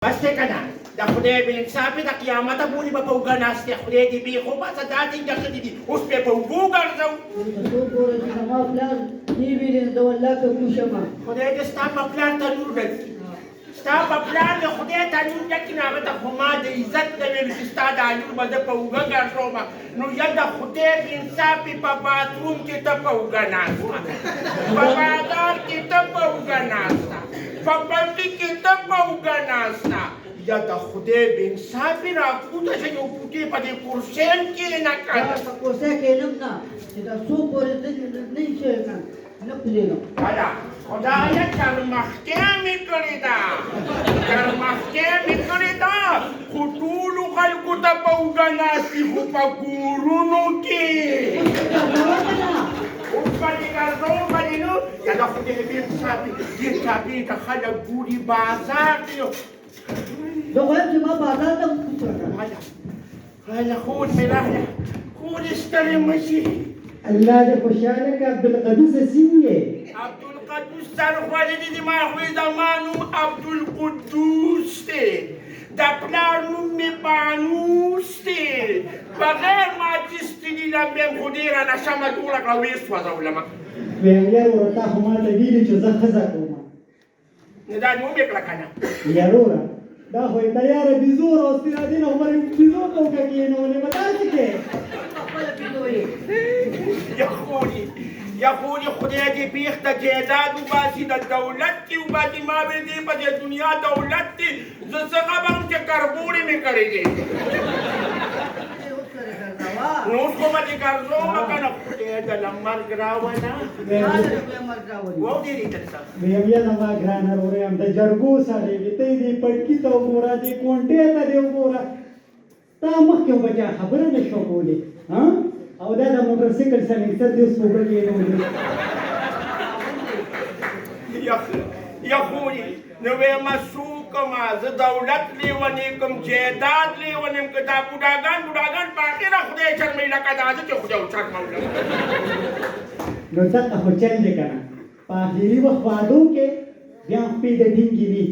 بس کنه د خدای به انصاف د قیامت پورې به په اوږه ناست دی خدای دې بې خوبه څه داسې ګرځېدي دي اوس به یې په اوږو ګرځوو څوک ګوره چې زما پلار دې ویلې زه والله که کوم شمه خدای دې ستا په پلار تنور ډکي ستا په پلار د خدای تنور ډکي نو هغه ته خو ما د عزت نه ویلو چې ستا دا لور به زه په اوږه ګرځوم نو یا د خدای په انصاف په باتروم کې ته په اوږه ناسته په بازار کې ته په اوږه ناسته په پټي کې ته په اوږه ناسته یا د خدای به انصاف راکوته چې یو پوټې په دې کرسۍ کښېنه کنه په کوسه کښېنم نه چې دا څو پورې نه شي نه پوهېږم والا خدایه چرمختیا مې کړې ده چرمختیا مې کړې ده خو ټولو خلکو ته په اوږه ناستي خو په کورونو کې اوس به دې ګرځوم به دې نو یا د خدای به انصاف دې چاپې ته خلک ګوري بازار کې زه غواړم چې ما بازار ته وکړم هلا خود مې راغله خود ستړی مه شي الله دې خوشحاله کړه عبدالقدوس څنګه یې عبدالقدوس سرخوړلي دي ما خو زما نوم عبدالقدوس دی د پلار نوم مې بانوس دی بغیر ما چستلي لمبیم خو ډېره نشه مه جوړه کړه ویې سوځولمه ویم یاروره تا خو ماته ویلي چې زه ښځه کوم نو دا نوم یې کړه که نه یاروره دا خو یې تیاره بېزوره او سپینادین او عمر بېزو په وکه کښېنولې به داسې کې خپله پیلوې یخوني خدای دې بیخ د جایداد وباسي د دولت کې وباسي ما ویل دې په دې دنیا دولت کې زه څه خبرم چې کربوړې مې کړې دي نو اوس خو به دې ګرځوم که نه خدای دله مرګ راوله واورېدې تر څه ویم یا زما ګرانه وروره یم د جرګو سړی وي ته یې دې پټکي ته وګوره دې کونټې ته دې وګوره تا مخکې به چا خبره نه شوه کولی او دا د موټرسایکل سلنګسر دې اوس په اوبه کښېنولي یخوني نو ویم څه وکړمه زه دولت لیونی کوم جایداد لیونی که دا بوډاګان په اخره خدای شرموي لکه دا زه چې خدای وشرمولم نو دغه خو چل دی که نه په اخري وخت وعدو کې بیا خپې د ټینګې وي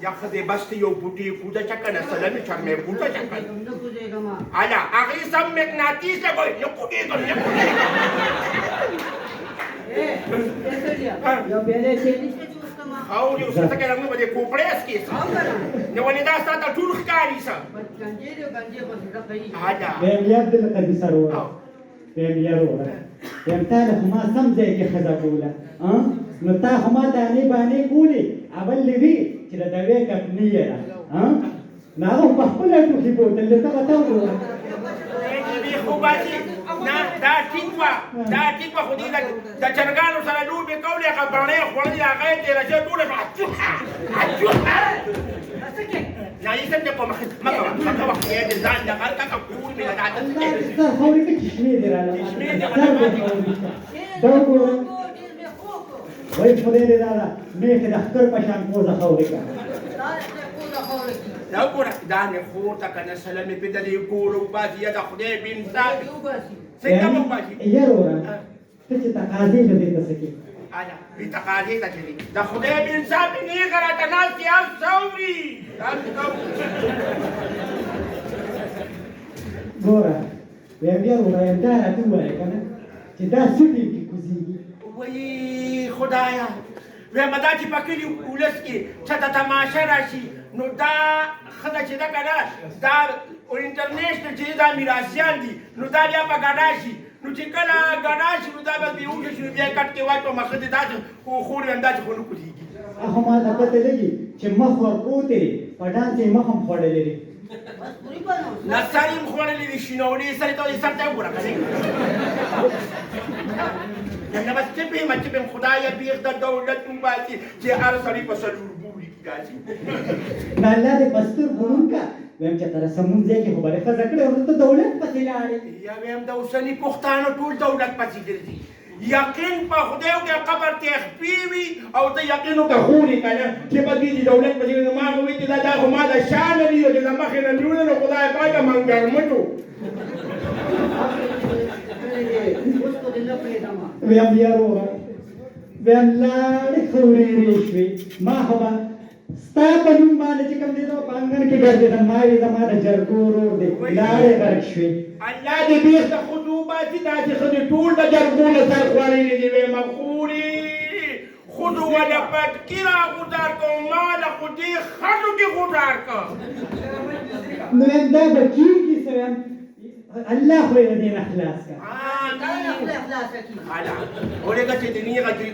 یا خدای بس ته یو بوټي پوده چه کنه سلمې چرمې پوده چه کنه نه پوهېږم الا هغې سم مقناطیس لګوي نه پوهېږم یو پیاله شی نشته چې اوس کما او یو څه ته کنه موږ به دې کوپړې اسکې نو ولې دا ستا ته ټول ښکاري څه ګنجې دی ګنجې خو زړه کوي الا ویم یا عبدالقدوس وروره ویم یاروره ویم تا له خو ما سم ځای کې ښځه کوله نو تا خو ما دانې بانې کولې اول دې وي چې د دوې کپنۍ یې ده نو هغه په خپله ټوخي بوتل دی دغه ته وګوره نه دا ټیک وه خو دې د چرګانو سره لوبې کولې هغه بڼې خوړلې هغه یې تېره شوې ټوله نه یې سم دې په مخه مه کوه خدای دې ځان د هر ککه کور مې له دا سر خاورې کې چشمې دې راله سر دې خاورې دا وګوره وایي خدای دې دادا میخې د ښکر په شان پوزه خاورې کړه دا وګوره دا مې خور ته که نه سلمې پې د دې ګوره وباسي یا د خدای بې انصاف څنګه به وباسي یاروره ته چې تقاضې به دې ته څه کې اله بې تقاضې ته چې دي د خدای بې انصافي نېغه راته ناست دي هر څه اوري ګوره ویم یاروره یم دا راته ووایه که نه چې دا سوټې کې کوزېږي وایي خدایه ویمه دا چې په کلي ولس کې چاته تماشه راشي نو دا ښځه چې ده که نه دا انټرنیشنل چې دا میراثیان دي نو دا بیا به ګډا شي نو چې کله ګډا شي نو دا به بېهوشه شي نو بیا یې کټ کې واچوه مخه دې داسې خو خور ویم داسې خو نه کوزېږي خو ما ته پته لګي چې مخ ورپروت دی په ډانس یې مخ هم خوړلی دی نه سر یې هم خوړلی دی شینولې سر یې ته سر ته وګوره که نه بس چپیم خدایه بیخ د دولت وباسي چې هر سړي په څلور بوري کې راځي نه الله دې په سترګو ورکړه ویم چې تر سمون ځای کې خو به دې ښځه کړې وروسته دولت پسې لاړې یا ویم د اوسني پښتانه ټول دولت پسې ګرځي یقین په خدای وکړه قبر ته خپې وي او ته یقین وکړه خورې که نه چې به دوی د دولت پسې نو ما خو وایي چې دا خو ما د شا نه دي او چې د مخې نه نیولې نو خدای پاکه منګرمټو ویم یاروره ویم لاړې خورې شوې ما خو به ستا په نوم باندې چې کوم دی نو په انګړ کې ګرځېدم ما وې زما د جرګو ورور دی لاړې غرق شوې الله دې بېرته ښځو وباسي داسې ښځې ټول د جرګو له سر خوړلې دي ویې مخورې ښځو وله پټکي راغوځار کړو ما له خو دې ښځو کې غوځار کړ نو یم دا به کېږي څه ویم الله خو یې د دې نه خلاص کړه حالا اورېږه چې د نیغه چې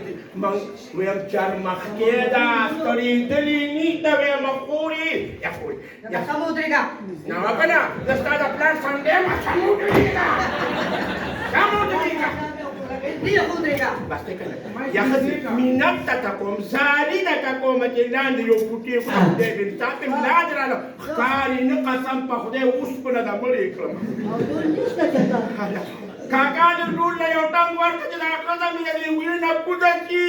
ویم چرمخکې ده ستړېدلې نیته ویې مخورې یا خورې نه وکنه زه ستا د پلار سنډی یم سم ودرېږه سم ودرېږه بس دی کنه یا ښځې مینت درته کوم زاري درته کومه چې لاندې یو بوټي خو خدای دې ستا ته ملا دې راله ښکاري نه قسم په خدای اوسپنه ده مړې کړم کاکا دې ټول له یو ټنګ ورکړه چې دا ښځه مې د دې ویل نه کوزه کي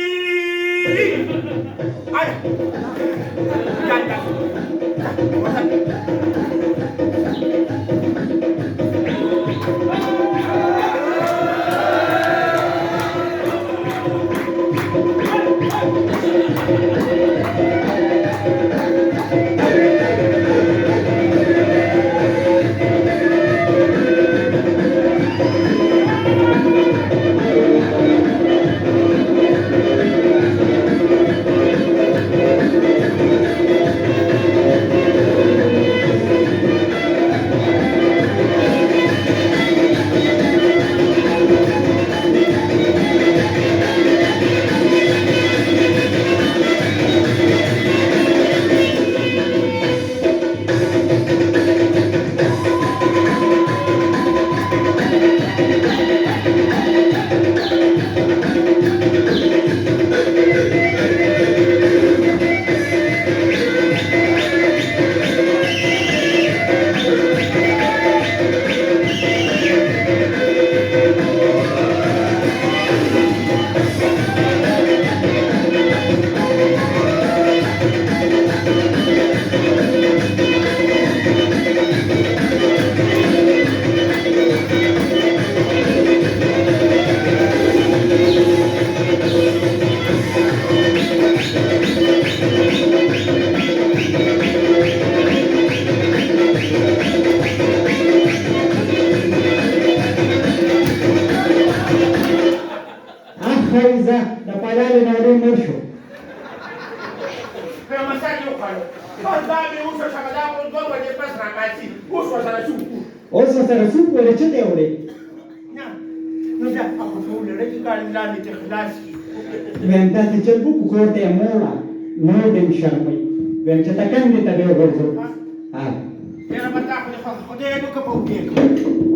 فایزه د پلالې ناروغ مړ شو مساج وکړو دا مې اوس څنګه دا اوس دوه بجې پس راپاسي اوس ورسره شو اوس ورسره څوک ولې چې دی وړې نه نو دا هغه ټول لري کار لاندې ته خلاص کی ویم دا ته چل بو کور ته موړه نو دې شرمې ویم چې تا کاندې ته به ورځو ها یاره متا خو دې نو کپو کې